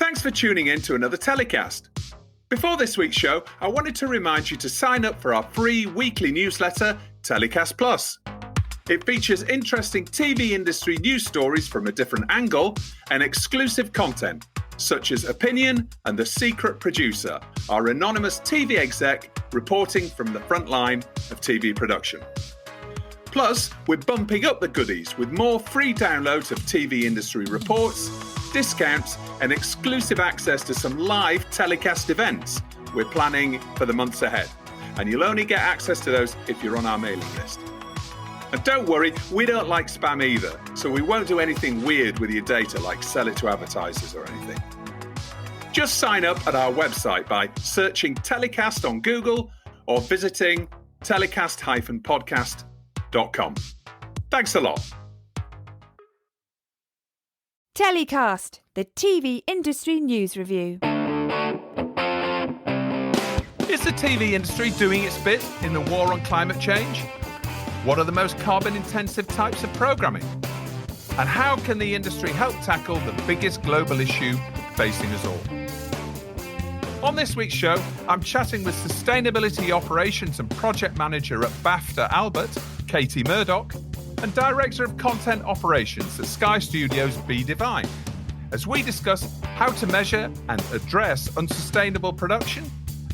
Thanks for tuning in to another TellyCast. Before this week's show, I wanted to remind you to sign up for our free weekly newsletter, TellyCast Plus. It features interesting TV industry news stories from a different angle and exclusive content, such as Opinion and The Secret Producer, our anonymous TV exec reporting from the front line of TV production. Plus, we're bumping up the goodies with more free downloads of TV industry reports, discounts, and exclusive access to some live TellyCast events we're planning for the months ahead. And you'll only get access to those if you're on our mailing list. And don't worry, we don't like spam either, so we won't do anything weird with your data like sell it to advertisers or anything. Just sign up at our website by searching TellyCast on Google or visiting telecast-podcast.com. Thanks a lot. TellyCast, the TV industry news review. Is the TV industry doing its bit in the war on climate change? What are the most carbon-intensive types of programming? And how can the industry help tackle the biggest global issue facing us all? On this week's show, I'm chatting with Sustainability Operations and Project Manager at BAFTA Albert, Katy Murdoch, and Director of Content Operations at Sky Studios Devine, as we discuss how to measure and address unsustainable production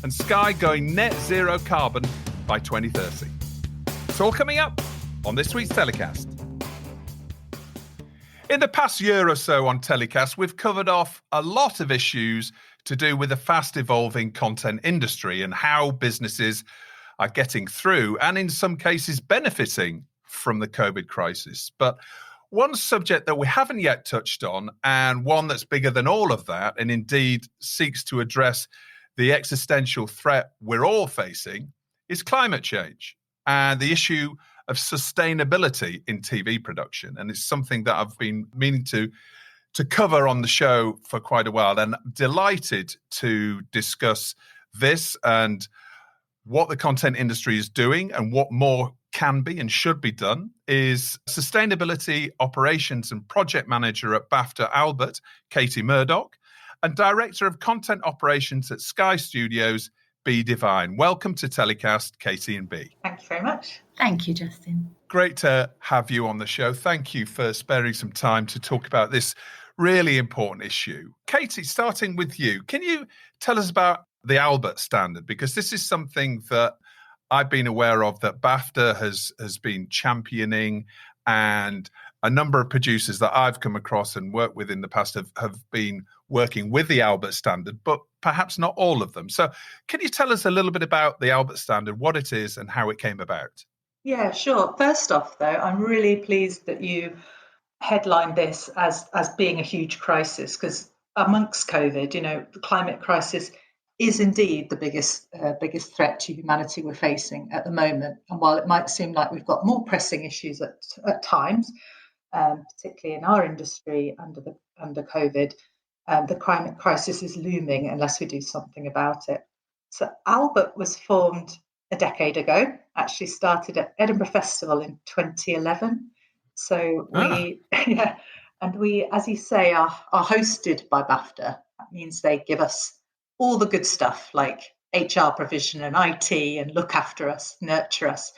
and Sky going net zero carbon by 2030. It's all coming up on this week's TellyCast. In the past year or so on TellyCast, we've covered off a lot of issues to do with the fast evolving content industry and how businesses are getting through and in some cases benefiting from the COVID crisis. But one subject that we haven't yet touched on, and one that's bigger than all of that, and indeed seeks to address the existential threat we're all facing, is climate change and the issue of sustainability in TV production. And it's something that I've been meaning to cover on the show for quite a while, and I'm delighted to discuss this and what the content industry is doing and what more can be and should be done. Is Sustainability Operations and Project Manager at BAFTA Albert, Katy Murdoch, and Director of Content Operations at Sky Studios, Devine. Welcome to TellyCast, Katy and B. Thank you very much. Thank you, Justin. Great to have you on the show. Thank you for sparing some time to talk about this really important issue. Katy, starting with you, can you tell us about the Albert standard? Because this is something that I've been aware of that BAFTA has been championing, and a number of producers that I've come across and worked with in the past have been working with the Albert standard, but perhaps not all of them. So can you tell us a little bit about the Albert standard, what it is and how it came about? Yeah, sure. First off, though, I'm really pleased that you headlined this as being a huge crisis, because amongst COVID, the climate crisis is indeed the biggest threat to humanity we're facing at the moment. And while it might seem like we've got more pressing issues at times, particularly in our industry under COVID, the climate crisis is looming unless we do something about it. So Albert was formed a decade ago, actually started at Edinburgh Festival in 2011. So we, as you say, are hosted by BAFTA. That means they give us all the good stuff like HR provision and IT and look after us, nurture us.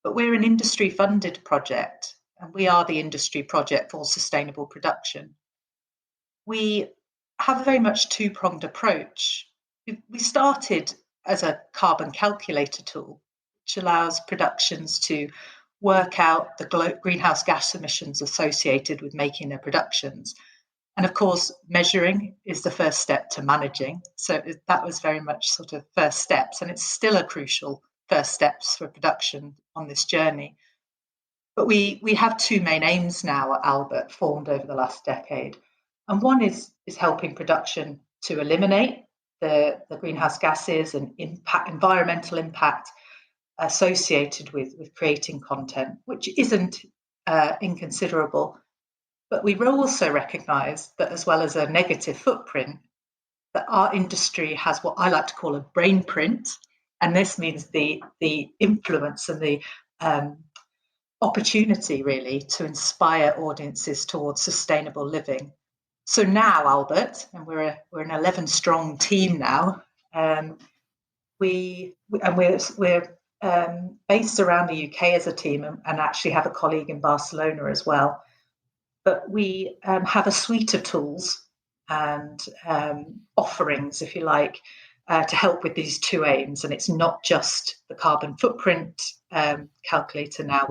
But we're an industry-funded project, and we are the industry project for sustainable production. We have a very much two-pronged approach. We started as a carbon calculator tool, which allows productions to work out the greenhouse gas emissions associated with making their productions. And of course, measuring is the first step to managing. So that was very much sort of first steps, and it's still a crucial first steps for production on this journey. But we have two main aims now at Albert, formed over the last decade. And one is helping production to eliminate the greenhouse gases and environmental impact associated with creating content, which isn't inconsiderable. But we also recognise that as well as a negative footprint, that our industry has what I like to call a brain print. And this means the influence and the opportunity really to inspire audiences towards sustainable living. So now, Albert, and we're an 11-strong team now. We're based around the UK as a team, and actually have a colleague in Barcelona as well. But we have a suite of tools and offerings, if you like, to help with these two aims. And it's not just the carbon footprint calculator now.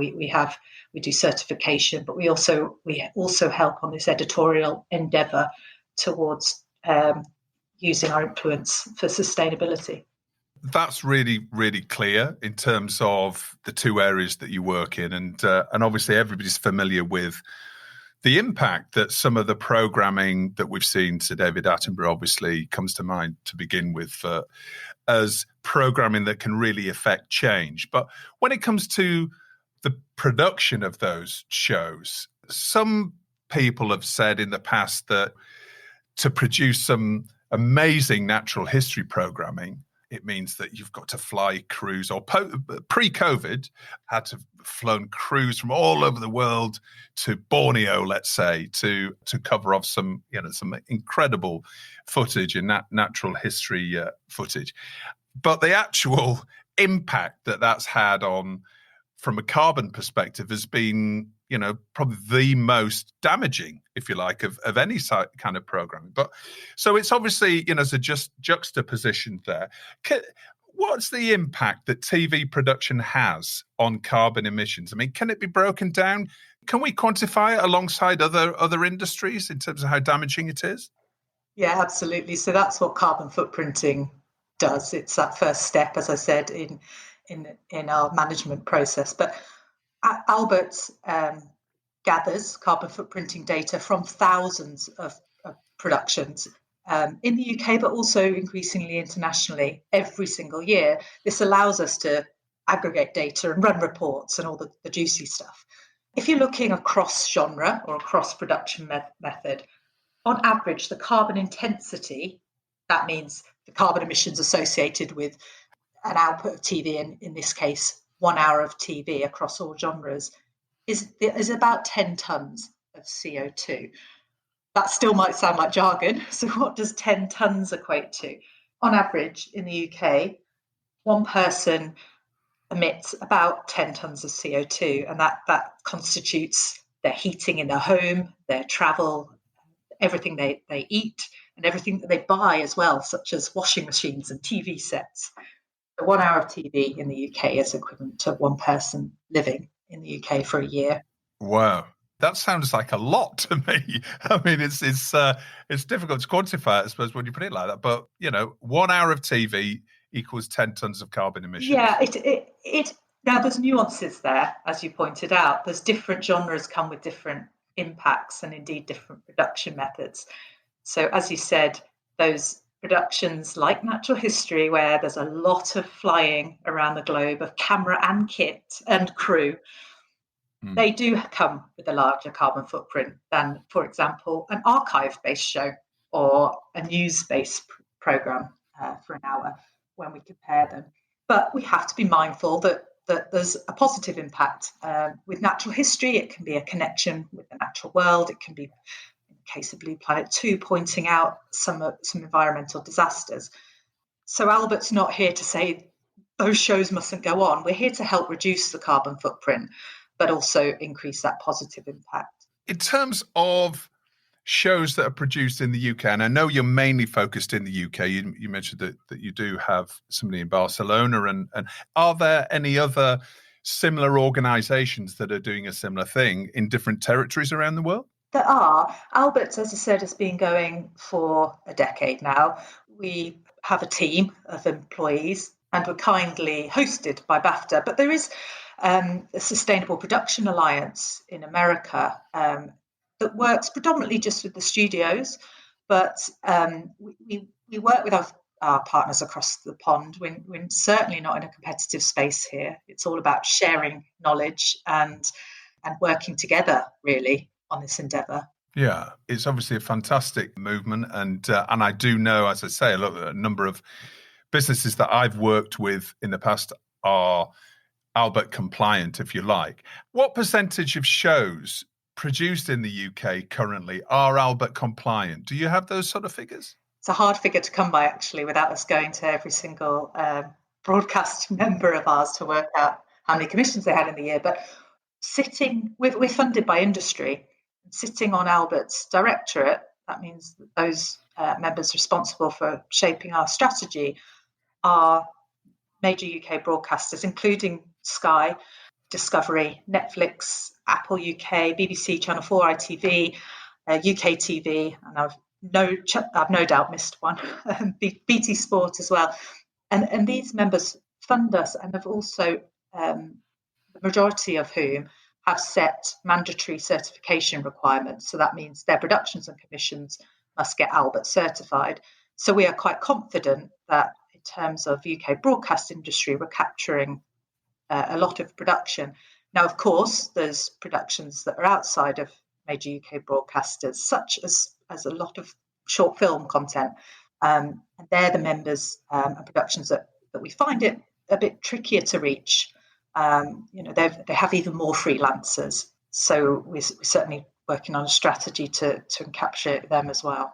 We do certification, but we also help on this editorial endeavour towards using our influence for sustainability. That's really, really clear in terms of the two areas that you work in, and obviously everybody's familiar with the impact that some of the programming that we've seen. So David Attenborough obviously comes to mind to begin with as programming that can really affect change. But when it comes to the production of those shows, some people have said in the past that to produce some amazing natural history programming, it means that you've got to fly crews, or pre-COVID, had to flown crews from all over the world to Borneo, let's say, to cover off some incredible footage and natural history footage. But the actual impact that that's had on, from a carbon perspective, has been, probably the most damaging, if you like, of any kind of programming. But so it's obviously, there's a just juxtaposition there. What's the impact that TV production has on carbon emissions? I mean, can it be broken down? Can we quantify it alongside other industries in terms of how damaging it is? Yeah, absolutely. So that's what carbon footprinting does. It's that first step, as I said, in our management process. But Albert gathers carbon footprinting data from thousands of productions in the UK, but also increasingly internationally every single year. This allows us to aggregate data and run reports and all the juicy stuff. If you're looking across genre or across production method, on average, the carbon intensity, that means the carbon emissions associated with an output of TV, in this case, 1 hour of TV across all genres, is about 10 tons of CO2. That still might sound like jargon. So what does 10 tons equate to? On average, in the UK, one person emits about 10 tons of CO2, and that constitutes their heating in their home, their travel, everything they eat, and everything that they buy as well, such as washing machines and TV sets. The 1 hour of TV in the UK is equivalent to one person living in the UK for a year. Wow. That sounds like a lot to me. I mean, it's difficult to quantify, I suppose, when you put it like that. But, 1 hour of TV equals 10 tons of carbon emissions. Yeah, it now there's nuances there, as you pointed out. There's different genres come with different impacts and indeed different production methods. So as you said, those productions like natural history, where there's a lot of flying around the globe of camera and kit and crew, they do come with a larger carbon footprint than, for example, an archive-based show or a news-based programme for an hour when we compare them. But we have to be mindful that there's a positive impact. With natural history, it can be a connection with the natural world. It can be, in the case of Blue Planet 2, pointing out some environmental disasters. So Albert's not here to say those shows mustn't go on. We're here to help reduce the carbon footprint, but also increase that positive impact. In terms of shows that are produced in the UK, and I know you're mainly focused in the UK, you mentioned that you do have somebody in Barcelona, and are there any other similar organisations that are doing a similar thing in different territories around the world? There are. Albert, as I said, has been going for a decade now. We have a team of employees and we're kindly hosted by BAFTA, but there is a Sustainable Production Alliance in America that works predominantly just with the studios, but we work with our partners across the pond. We're certainly not in a competitive space here. It's all about sharing knowledge and working together, really, on this endeavour. Yeah, it's obviously a fantastic movement, and I do know, as I say, a number of businesses that I've worked with in the past are Albert compliant, if you like. What percentage of shows produced in the UK currently are Albert compliant? Do you have those sort of figures? It's a hard figure to come by, actually, without us going to every single broadcast member of ours to work out how many commissions they had in the year. But we're funded by industry. Sitting on Albert's directorate, that means that those members responsible for shaping our strategy are major UK broadcasters, including Sky, Discovery, Netflix, Apple UK, BBC, Channel 4, ITV, UK TV, and I've no doubt missed one, BT Sport as well. And these members fund us and have also, the majority of whom have set mandatory certification requirements. So that means their productions and commissions must get Albert certified. So we are quite confident that in terms of UK broadcast industry, we're capturing a lot of production. Now, of course, there's productions that are outside of major UK broadcasters, such as a lot of short film content. And they're the members and productions that we find it a bit trickier to reach. They have even more freelancers. So we're certainly working on a strategy to encapsulate them as well.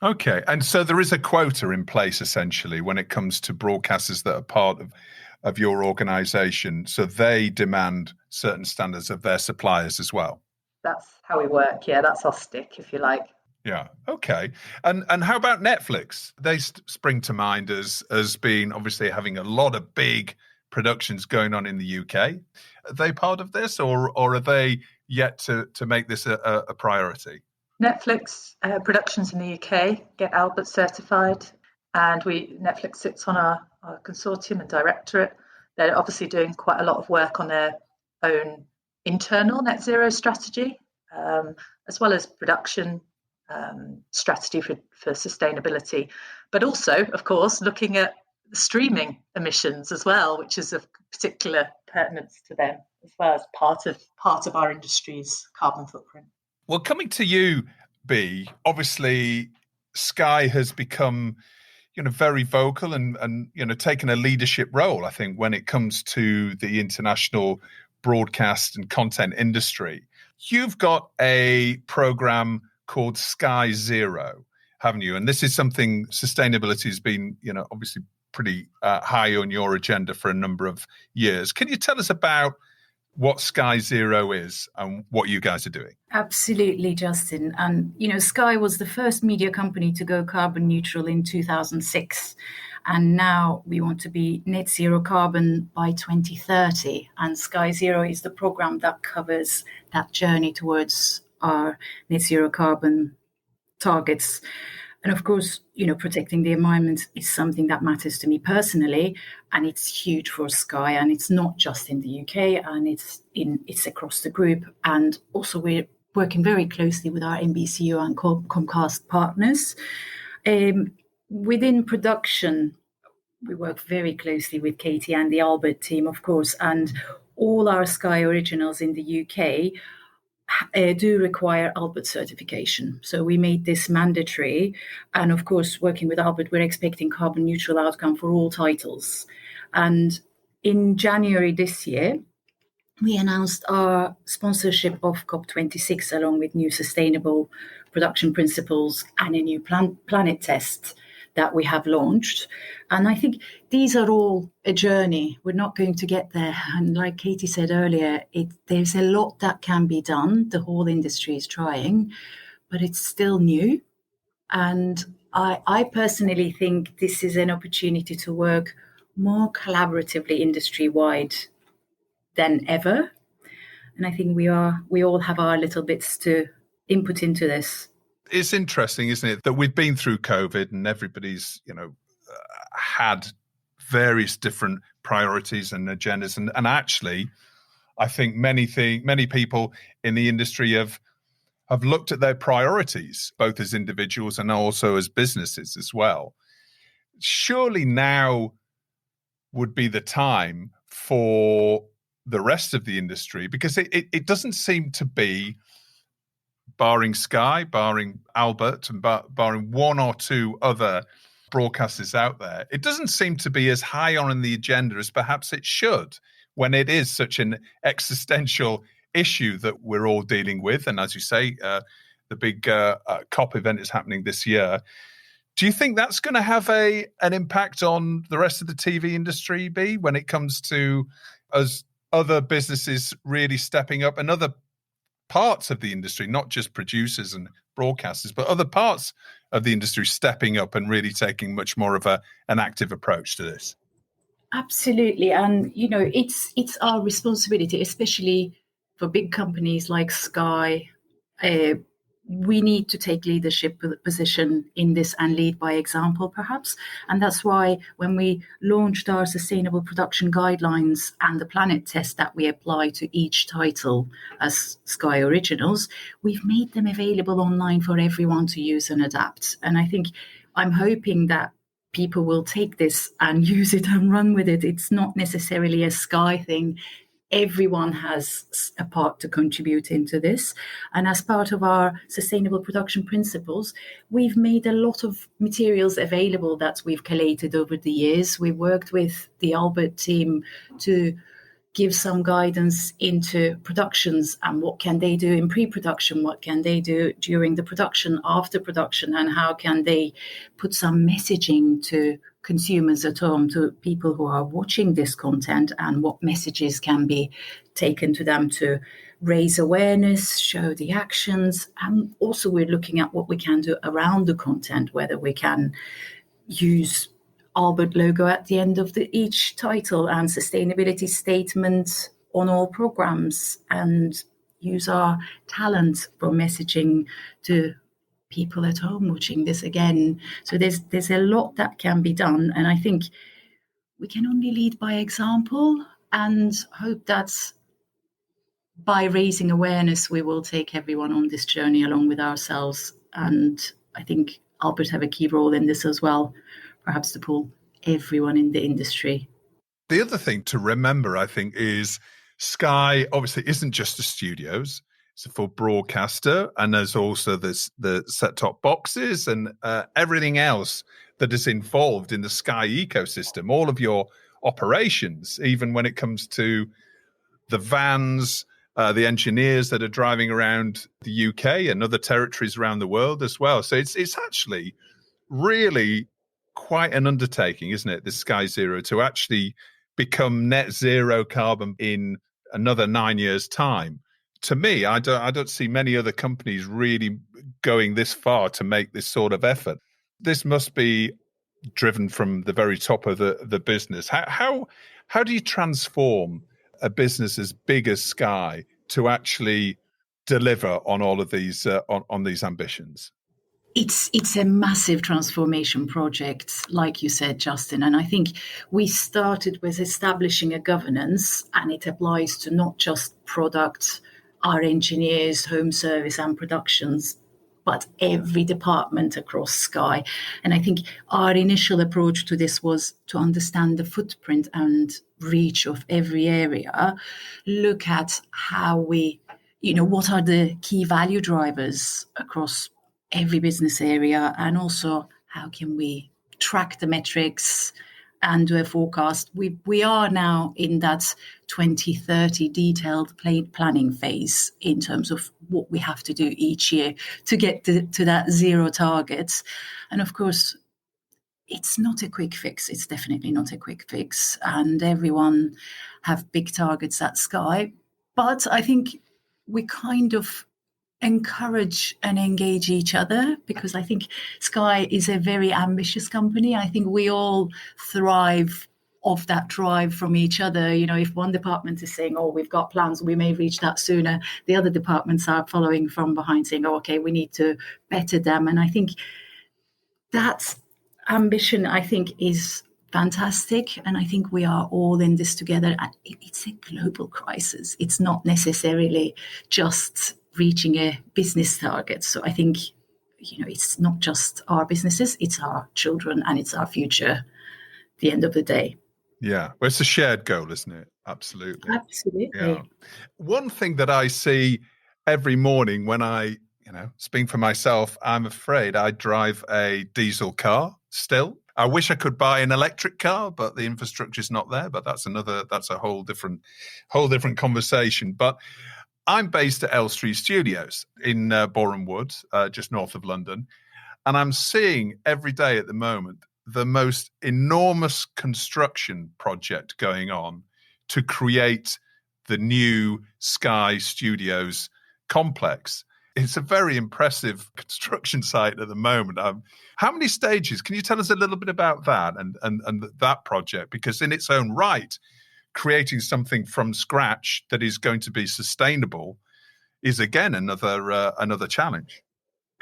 Okay. And so there is a quota in place, essentially, when it comes to broadcasters that are part of your organisation. So they demand certain standards of their suppliers as well. That's how we work. Yeah, that's our stick, if you like. Yeah. Okay. And how about Netflix? They spring to mind as being obviously having a lot of big productions going on in the UK. Are they part of this, or are they yet to make this a priority? Netflix productions in the UK get Albert certified, and Netflix sits on our consortium and directorate. They're obviously doing quite a lot of work on their own internal net zero strategy, as well as production strategy for sustainability, but also, of course, looking at streaming emissions as well, which is of particular pertinence to them as well as part of our industry's carbon footprint. Well, coming to you, B, obviously Sky has become, very vocal and taken a leadership role, I think, when it comes to the international broadcast and content industry. You've got a program called Sky Zero, haven't you? And this is something sustainability has been, obviously pretty high on your agenda for a number of years. Can you tell us about what Sky Zero is and what you guys are doing? Absolutely, Justin. And, Sky was the first media company to go carbon neutral in 2006. And now we want to be net zero carbon by 2030. And Sky Zero is the program that covers that journey towards our net zero carbon targets. And of course, protecting the environment is something that matters to me personally, and it's huge for Sky. And it's not just in the UK, and it's across the group. And also, we're working very closely with our NBCU and Comcast partners. Within production, we work very closely with Katy and the Albert team, of course, and all our Sky originals in the UK do require Albert certification. So we made this mandatory. And of course, working with Albert, we're expecting carbon neutral outcome for all titles. And in January this year, we announced our sponsorship of COP26 along with new sustainable production principles and a new planet test that we have launched. And I think these are all a journey. We're not going to get there. And like Katy said earlier, there's a lot that can be done. The whole industry is trying, but it's still new. And I personally think this is an opportunity to work more collaboratively industry-wide than ever. And I think we all have our little bits to input into this. It's interesting, isn't it, that we've been through COVID and everybody's, had various different priorities and agendas. And actually, I think many people in the industry have looked at their priorities, both as individuals and also as businesses as well. Surely now would be the time for the rest of the industry, because it doesn't seem to be, barring Sky, barring Albert, and barring one or two other broadcasters out there, it doesn't seem to be as high on the agenda as perhaps it should, when it is such an existential issue that we're all dealing with. And as you say, the big COP event is happening this year. Do you think that's going to have an impact on the rest of the TV industry, B, when it comes to as other businesses really stepping up and other parts of the industry, not just producers and broadcasters, but other parts of the industry stepping up and really taking much more of an active approach to this? Absolutely. And, it's our responsibility, especially for big companies like Sky. We need to take leadership position in this and lead by example, perhaps. And that's why when we launched our sustainable production guidelines and the planet test that we apply to each title as Sky Originals, we've made them available online for everyone to use and adapt. And I think I'm hoping that people will take this and use it and run with it. It's not necessarily a Sky thing. Everyone has a part to contribute into this. And as part of our sustainable production principles, we've made a lot of materials available that we've collated over the years. We worked with the Albert team to give some guidance into productions and what can they do in pre-production, what can they do during the production, after production, and how can they put some messaging to consumers at home, to people who are watching this content, and what messages can be taken to them to raise awareness, show the actions. And also we're looking at what we can do around the content, whether we can use Albert logo at the end of each title and sustainability statement on all programs, and use our talent for messaging to people at home watching this again. So there's a lot that can be done, and I think we can only lead by example and hope that by raising awareness we will take everyone on this journey along with ourselves. And I think Albert have a key role in this as well, perhaps to pull everyone in the industry. The other thing to remember, I think, is Sky obviously isn't just the studios. It's a full broadcaster, and there's also the set-top boxes and everything else that is involved in the Sky ecosystem, all of your operations, even when it comes to the vans, the engineers that are driving around the UK and other territories around the world as well. So it's actually really quite an undertaking, isn't it, this Sky Zero, to actually become net zero carbon in another 9 years' time. To me, I don't see many other companies really going this far to make this sort of effort. This must be driven from the very top of the business. How do you transform a business as big as Sky to actually deliver on all of these on these ambitions? It's a massive transformation project, like you said, Justin. And I think we started with establishing a governance, and it applies to not just product, our engineers, home service and productions, but every department across Sky. And I think our initial approach to this was to understand the footprint and reach of every area, look at how we, what are the key value drivers across every business area, and also how can we track the metrics and do a forecast. We are now in that 2030 detailed planning phase in terms of what we have to do each year to get to that zero targets. And of course, it's not a quick fix. It's definitely not a quick fix. And everyone have big targets at Sky. But I think we kind of encourage and engage each other, because I think Sky is a very ambitious company. I think we all thrive off that drive from each other. If one department is saying, oh, we've got plans, we may reach that sooner, the other departments are following from behind saying, oh, okay, we need to better them. And I think that ambition, I think, is fantastic. And I think we are all in this together. And it's a global crisis. It's not necessarily just reaching a business target. So I think, it's not just our businesses, it's our children and it's our future at the end of the day. Yeah, well, it's a shared goal, isn't it? Absolutely. Absolutely. Yeah. One thing that I see every morning when I, speaking for myself, I'm afraid I drive a diesel car still. I wish I could buy an electric car, but the infrastructure is not there. But that's a whole different conversation. But I'm based at Elstree Studios in Boreham Wood, just north of London. And I'm seeing every day at the moment the most enormous construction project going on to create the new Sky Studios complex. It's a very impressive construction site at the moment. How many stages? Can you tell us a little bit about that and that project? Because in its own right, creating something from scratch that is going to be sustainable is again another challenge.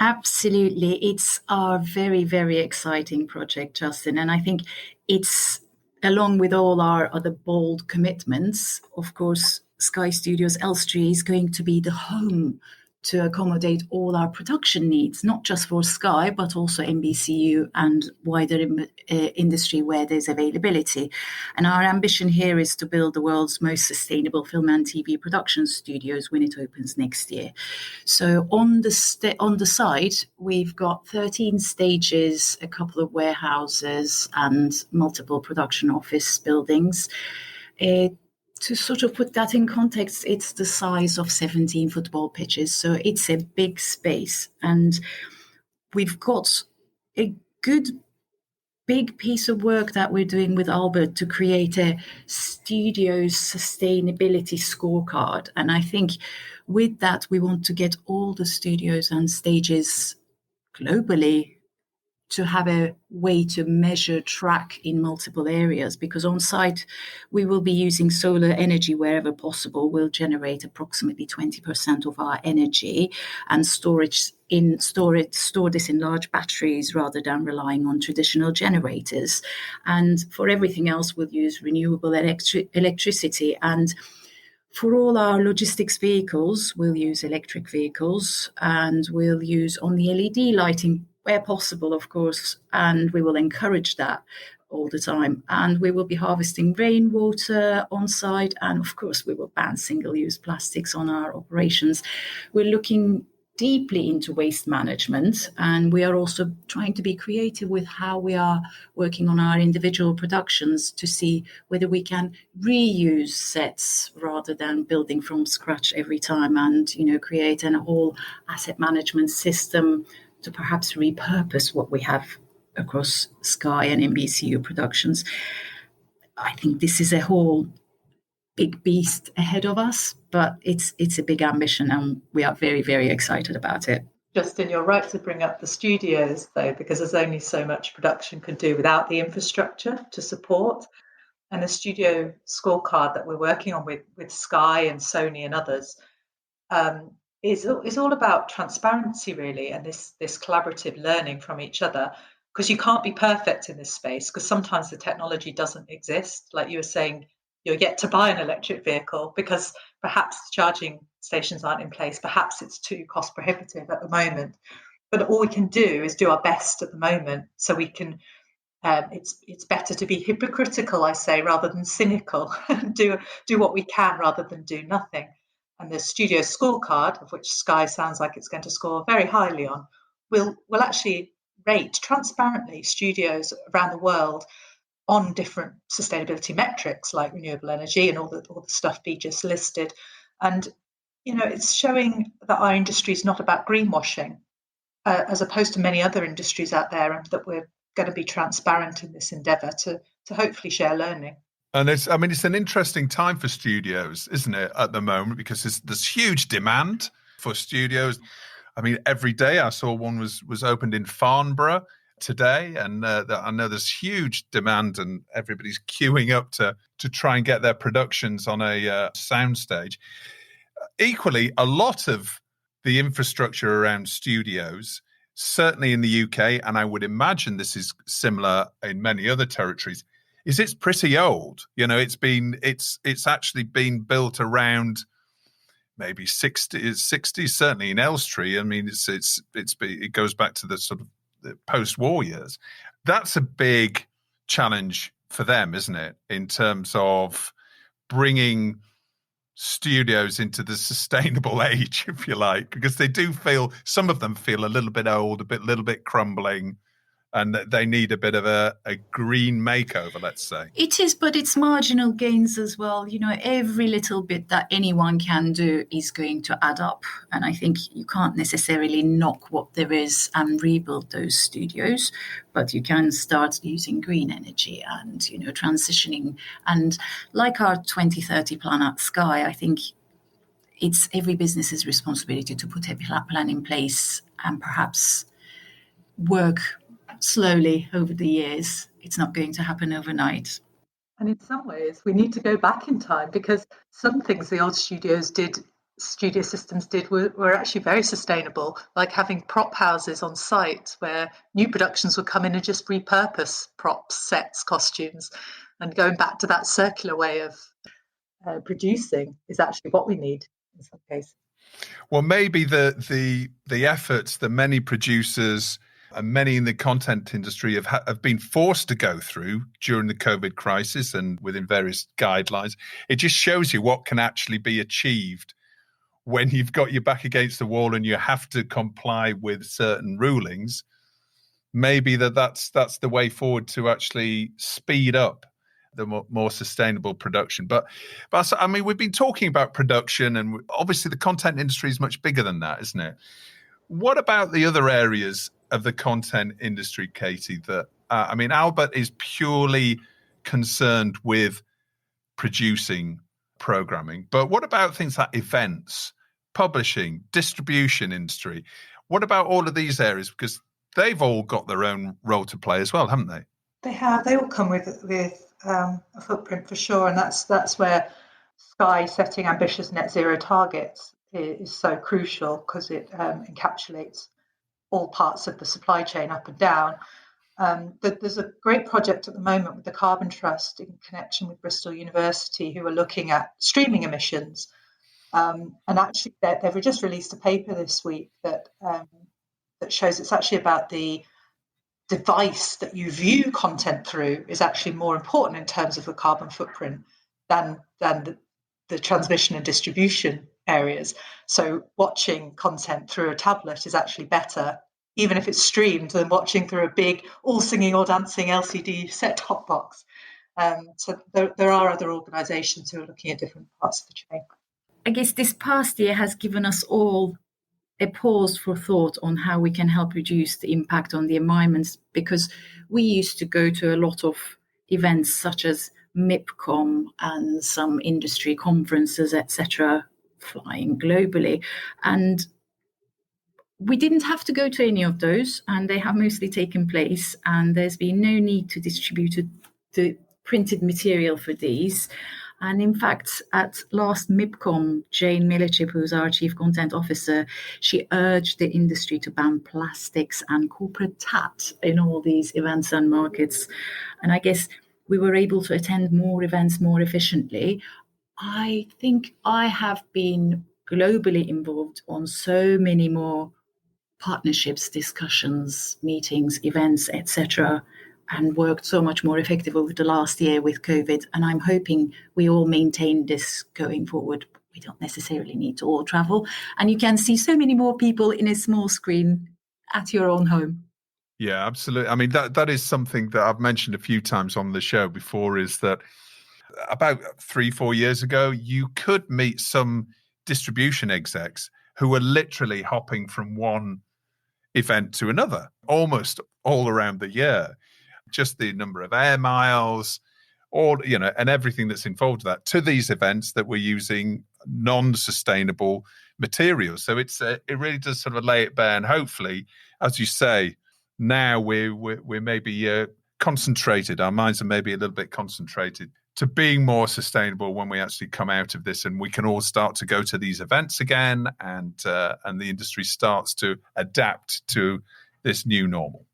Absolutely. It's a very, very exciting project, Justin. And I think it's, along with all our other bold commitments, of course, Sky Studios Elstree is going to be the home to accommodate all our production needs, not just for Sky, but also NBCU and wider industry where there's availability. And our ambition here is to build the world's most sustainable film and TV production studios when it opens next year. So on the site, we've got 13 stages, a couple of warehouses, and multiple production office buildings. To sort of put that in context, it's the size of 17 football pitches. So it's a big space. And we've got a good big piece of work that we're doing with Albert to create a studio's sustainability scorecard. And I think with that, we want to get all the studios and stages globally to have a way to measure, track in multiple areas, because on site we will be using solar energy wherever possible. We'll generate approximately 20% of our energy and store this in large batteries rather than relying on traditional generators. And for everything else, we'll use renewable electricity. And for all our logistics vehicles, we'll use electric vehicles, and we'll use on the LED lighting where possible, of course, and we will encourage that all the time. And we will be harvesting rainwater on site, and of course, we will ban single-use plastics on our operations. We're looking deeply into waste management, and we are also trying to be creative with how we are working on our individual productions to see whether we can reuse sets rather than building from scratch every time, and create a whole asset management system to perhaps repurpose what we have across Sky and NBCU productions. I think this is a whole big beast ahead of us, but it's a big ambition, and we are very, very excited about it. Justin, you're right to bring up the studios, though, because there's only so much production can do without the infrastructure to support. And the studio scorecard that we're working on with Sky and Sony and others is all about transparency, really, and this collaborative learning from each other, because you can't be perfect in this space, because sometimes the technology doesn't exist. Like you were saying, you're yet to buy an electric vehicle because perhaps charging stations aren't in place, perhaps it's too cost prohibitive at the moment. But all we can do is do our best at the moment, so we can it's better to be hypocritical, I say, rather than cynical, and do what we can rather than do nothing. And the studio scorecard, of which Sky sounds like it's going to score very highly on, will actually rate transparently studios around the world on different sustainability metrics like renewable energy and all the stuff Bea just listed. And it's showing that our industry is not about greenwashing, as opposed to many other industries out there, and that we're going to be transparent in this endeavour to hopefully share learning. And it's an interesting time for studios, isn't it, at the moment, because there's huge demand for studios. I mean, every day I saw one was opened in Farnborough today, and I know there's huge demand, and everybody's queuing up to try and get their productions on a soundstage. Equally, a lot of the infrastructure around studios, certainly in the UK, and I would imagine this is similar in many other territories, it's pretty old. It's actually been built around maybe 60s, certainly in Elstree. I mean, it goes back to the sort of the post-war years. That's a big challenge for them, isn't it, in terms of bringing studios into the sustainable age, if you like, because they do some of them feel a little bit old, little bit crumbling. and they need a bit of a green makeover, let's say. It is, but it's marginal gains as well. Every little bit that anyone can do is going to add up. And I think you can't necessarily knock what there is and rebuild those studios, but you can start using green energy and, transitioning. And like our 2030 plan at Sky, I think it's every business's responsibility to put a plan in place and perhaps work slowly over the years. It's not going to happen overnight. And in some ways, we need to go back in time, because some things the old studio systems did were actually very sustainable, like having prop houses on site where new productions would come in and just repurpose props, sets, costumes. And going back to that circular way of producing is actually what we need in some cases. Well, maybe the efforts that many producers and many in the content industry have been forced to go through during the COVID crisis and within various guidelines, it just shows you what can actually be achieved when you've got your back against the wall and you have to comply with certain rulings. Maybe that's the way forward to actually speed up the more sustainable production. But I mean, we've been talking about production, and obviously the content industry is much bigger than that, isn't it? What about the other areas of the content industry, Katy, that, Albert is purely concerned with producing programming, but what about things like events, publishing, distribution industry? What about all of these areas? Because they've all got their own role to play as well, haven't they? They have. They all come with a footprint for sure, and that's where Sky setting ambitious net zero targets is so crucial, because it encapsulates all parts of the supply chain up and down. But there's a great project at the moment with the Carbon Trust in connection with Bristol University, who are looking at streaming emissions. And actually, they've just released a paper this week that shows it's actually about the device that you view content through is actually more important in terms of the carbon footprint than the transmission and distribution areas. So watching content through a tablet is actually better, even if it's streamed, than watching through a big all singing or dancing LCD set-top box. So there are other organisations who are looking at different parts of the chain. I guess this past year has given us all a pause for thought on how we can help reduce the impact on the environment, because we used to go to a lot of events such as MIPCOM and some industry conferences, etc., flying globally. And we didn't have to go to any of those, and they have mostly taken place, and there's been no need to distribute the printed material for these. And in fact, at last MIPCOM, Jane Millichip, who's our Chief Content Officer, she urged the industry to ban plastics and corporate tat in all these events and markets. And I guess we were able to attend more events more efficiently. I think I have been globally involved on so many more partnerships, discussions, meetings, events, etc., and worked so much more effective over the last year with COVID. And I'm hoping we all maintain this going forward. We don't necessarily need to all travel. And you can see so many more people in a small screen at your own home. Yeah, absolutely. I mean, that is something that I've mentioned a few times on the show before, is that about 3-4 years ago, you could meet some distribution execs who were literally hopping from one event to another, almost all around the year. Just the number of air miles, and everything that's involved with that, to these events that we're using non-sustainable materials. So it really does sort of lay it bare. And hopefully, as you say, now we're maybe concentrated. Our minds are maybe a little bit concentrated to being more sustainable when we actually come out of this, and we can all start to go to these events again, and the industry starts to adapt to this new normal.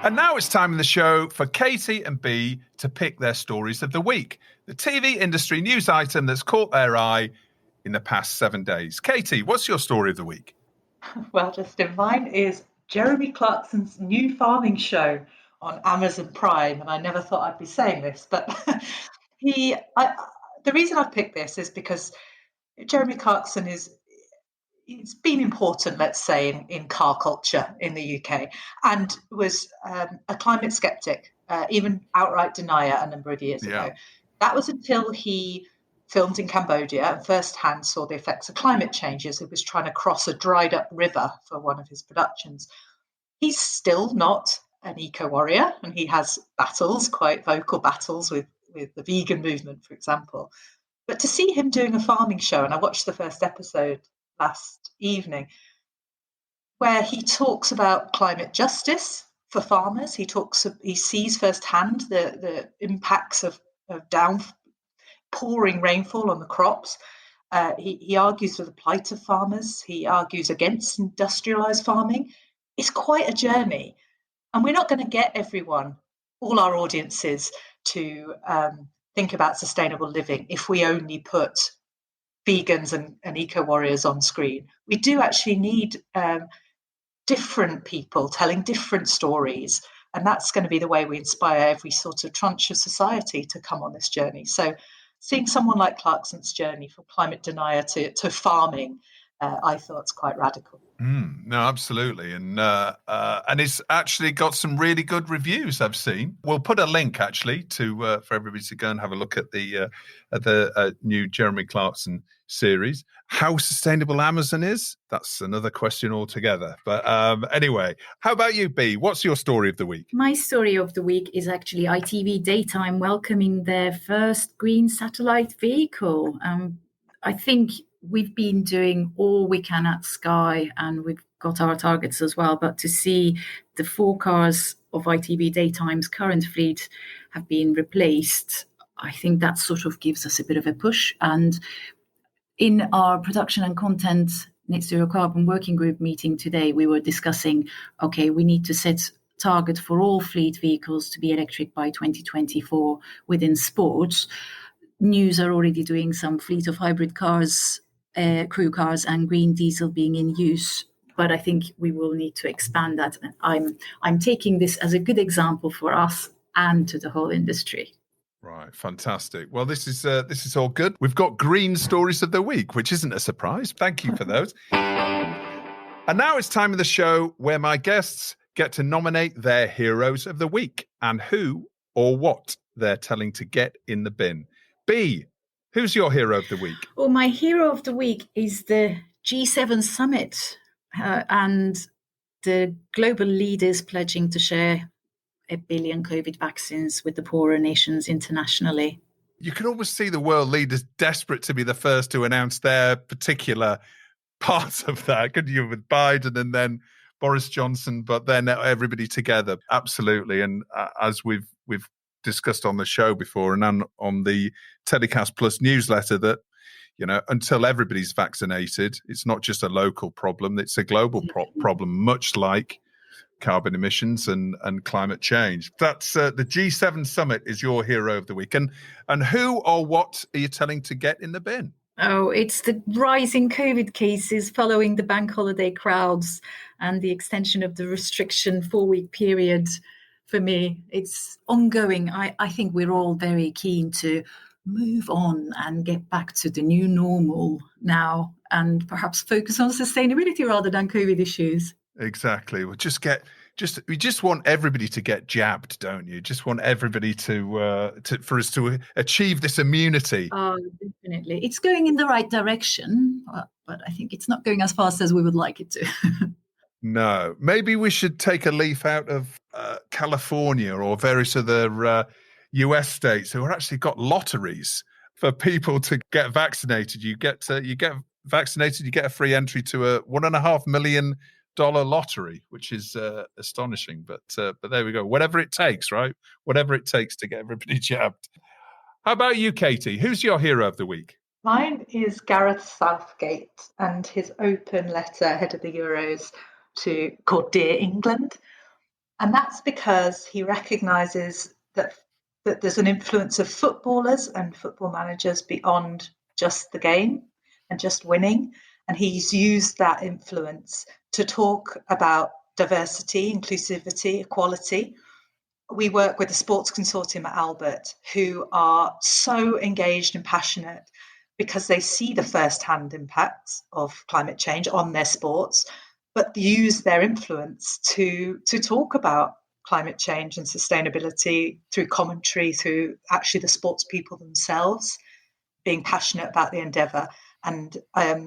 And now it's time in the show for Katy and Bea to pick their stories of the week, the TV industry news item that's caught their eye in the past 7 days. Katy, what's your story of the week? Well, Justin, mine is Jeremy Clarkson's new farming show on Amazon Prime. And I never thought I'd be saying this, but the reason I've picked this is because Jeremy Clarkson is it's been important, let's say, in car culture in the UK, and was a climate skeptic, even outright denier a number of years ago. That was until he filmed in Cambodia and firsthand saw the effects of climate change as he was trying to cross a dried up river for one of his productions. He's still not an eco-warrior, and he has battles, quite vocal battles with the vegan movement, for example. But to see him doing a farming show, and I watched the first episode last evening, where he talks about climate justice for farmers. He sees firsthand the impacts of pouring rainfall on the crops. He argues for the plight of farmers. He argues against industrialized farming. It's quite a journey. And we're not going to get everyone, all our audiences, to think about sustainable living if we only put vegans and eco-warriors on screen. We do actually need different people telling different stories. And that's going to be the way we inspire every sort of tranche of society to come on this journey. So seeing someone like Clarkson's journey from climate denier to farming, I thought it's quite radical. No, absolutely. And it's actually got some really good reviews I've seen. We'll put a link actually to for everybody to go and have a look at the new Jeremy Clarkson series. How sustainable Amazon is, that's another question altogether. But anyway, how about you, B? What's your story of the week? My story of the week is actually ITV Daytime welcoming their first green satellite vehicle. I think we've been doing all we can at Sky, and we've got our targets as well. But to see the 4 cars of ITV Daytime's current fleet have been replaced, I think that sort of gives us a bit of a push. And in our production and content Net Zero Carbon Working Group meeting today, we were discussing, okay, we need to set target for all fleet vehicles to be electric by 2024 within sports. News are already doing some fleet of hybrid cars, crew cars and green diesel being in use. But I think we will need to expand that. I'm taking this as a good example for us and to the whole industry. Right, fantastic. Well, this is all good. We've got green stories of the week, which isn't a surprise. Thank you for those. And now it's time of the show where my guests get to nominate their heroes of the week and who or what they're telling to get in the bin. B, who's your hero of the week? Well, my hero of the week is the G7 summit and the global leaders pledging to share 1 billion COVID vaccines with the poorer nations internationally. You can almost see the world leaders desperate to be the first to announce their particular part of that, couldn't you, with Biden and then Boris Johnson, but then everybody together. Absolutely. And as we've discussed on the show before and on the TellyCast Plus newsletter, that, you know, until everybody's vaccinated, it's not just a local problem, it's a global problem, much like carbon emissions and climate change. That's the G7 summit is your hero of the week. And who or what are you telling to get in the bin? Oh, it's the rising COVID cases following the bank holiday crowds and the extension of the restriction 4-week period. For me, it's ongoing. I think we're all very keen to move on and get back to the new normal now and perhaps focus on sustainability rather than COVID issues. Exactly. We just want everybody to get jabbed, don't you? Just want everybody to for us to achieve this immunity. Oh, definitely. It's going in the right direction, but I think it's not going as fast as we would like it to. No, maybe we should take a leaf out of California or various other US states who have actually got lotteries for people to get vaccinated. You get vaccinated, you get a free entry to a $1.5 million lottery, which is astonishing. But there we go. Whatever it takes, right? Whatever it takes to get everybody jabbed. How about you, Katy? Who's your hero of the week? Mine is Gareth Southgate and his open letter ahead of the Euros called Dear England. And that's because he recognises that there's an influence of footballers and football managers beyond just the game and just winning. And he's used that influence to talk about diversity, inclusivity, equality. We work with the Sports Consortium at Albert, who are so engaged and passionate because they see the first-hand impacts of climate change on their sports, but use their influence to talk about climate change and sustainability through commentary, through actually the sports people themselves being passionate about the endeavour. And I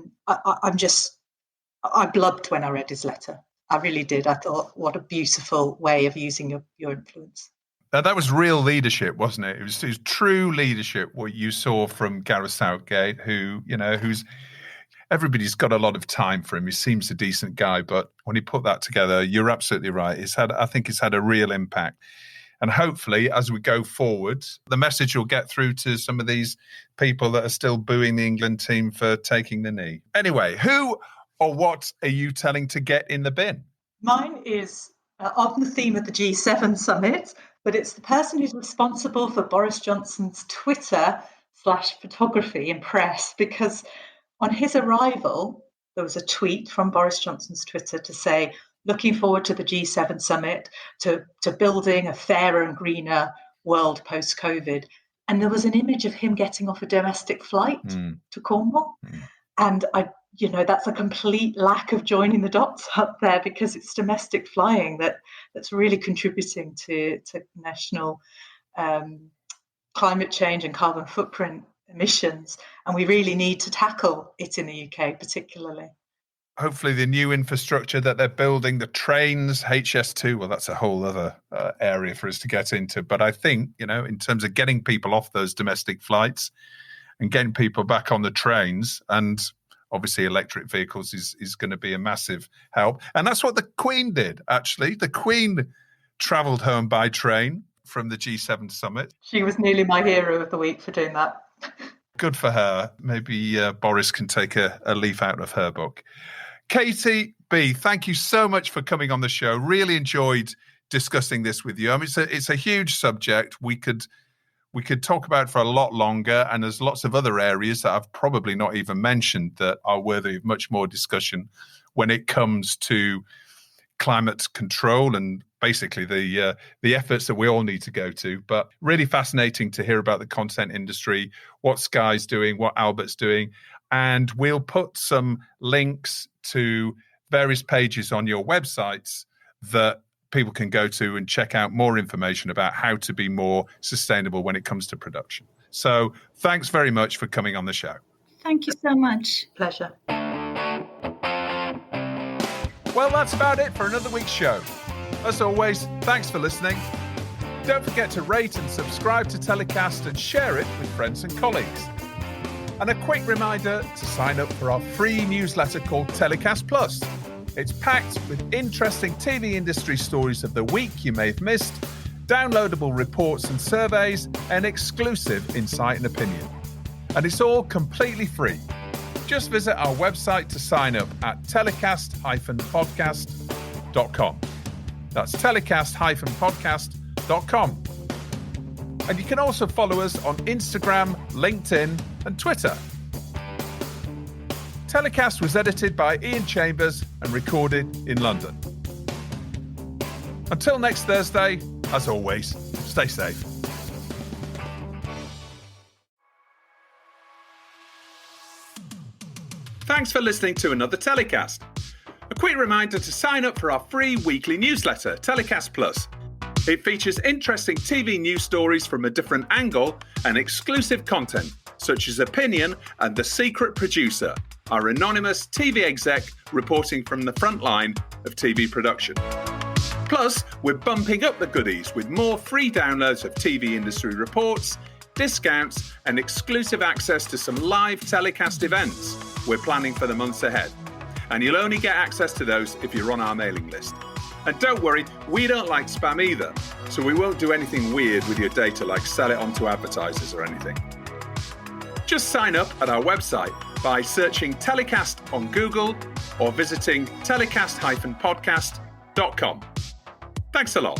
blubbed when I read his letter. I really did. I thought, what a beautiful way of using your influence. That was real leadership, wasn't it? It was true leadership, what you saw from Gareth Southgate, who's everybody's got a lot of time for him. He seems a decent guy, but when he put that together, you're absolutely right. I think it's had a real impact. And hopefully, as we go forward, the message will get through to some of these people that are still booing the England team for taking the knee. Anyway, who or what are you telling to get in the bin? Mine is on the theme of the G7 summit, but it's the person who's responsible for Boris Johnson's Twitter/photography and press, because on his arrival, there was a tweet from Boris Johnson's Twitter to say, looking forward to the G7 summit, to building a fairer and greener world post-COVID. And there was an image of him getting off a domestic flight to Cornwall. And that's a complete lack of joining the dots up there, because it's domestic flying that's really contributing to national climate change and carbon footprint emissions. And we really need to tackle it in the UK particularly. Hopefully the new infrastructure that they're building, the trains, HS2, well, that's a whole other area for us to get into. But I think, in terms of getting people off those domestic flights and getting people back on the trains, and obviously electric vehicles is going to be a massive help. And that's what the Queen did, actually. The Queen travelled home by train from the G7 summit. She was nearly my hero of the week for doing that. Good for her. Maybe Boris can take a leaf out of her book. Katy B, thank you so much for coming on the show. Really enjoyed discussing this with you. I mean, it's a huge subject. We could talk about it for a lot longer, and there's lots of other areas that I've probably not even mentioned that are worthy of much more discussion when it comes to climate control and basically the efforts that we all need to go to. But really fascinating to hear about the content industry, what Sky's doing, what Albert's doing. And we'll put some links to various pages on your websites that people can go to and check out more information about how to be more sustainable when it comes to production. So thanks very much for coming on the show. Thank you so much. Pleasure. Well, that's about it for another week's show. As always, thanks for listening. Don't forget to rate and subscribe to TellyCast and share it with friends and colleagues. And a quick reminder to sign up for our free newsletter called TellyCast Plus. It's packed with interesting TV industry stories of the week you may have missed, downloadable reports and surveys, and exclusive insight and opinion. And it's all completely free. Just visit our website to sign up at telecast-podcast.com. That's telecast-podcast.com. And you can also follow us on Instagram, LinkedIn, and Twitter. TellyCast was edited by Ian Chambers and recorded in London. Until next Thursday, as always, stay safe. Thanks for listening to another TellyCast. A quick reminder to sign up for our free weekly newsletter, TellyCast Plus. It features interesting TV news stories from a different angle and exclusive content, such as Opinion and The Secret Producer, our anonymous TV exec reporting from the front line of TV production. Plus, we're bumping up the goodies with more free downloads of TV industry reports, discounts, and exclusive access to some live TellyCast events we're planning for the months ahead. And you'll only get access to those if you're on our mailing list. And don't worry, we don't like spam either, so we won't do anything weird with your data like sell it on to advertisers or anything. Just sign up at our website by searching TellyCast on Google or visiting telecast-podcast.com. Thanks a lot.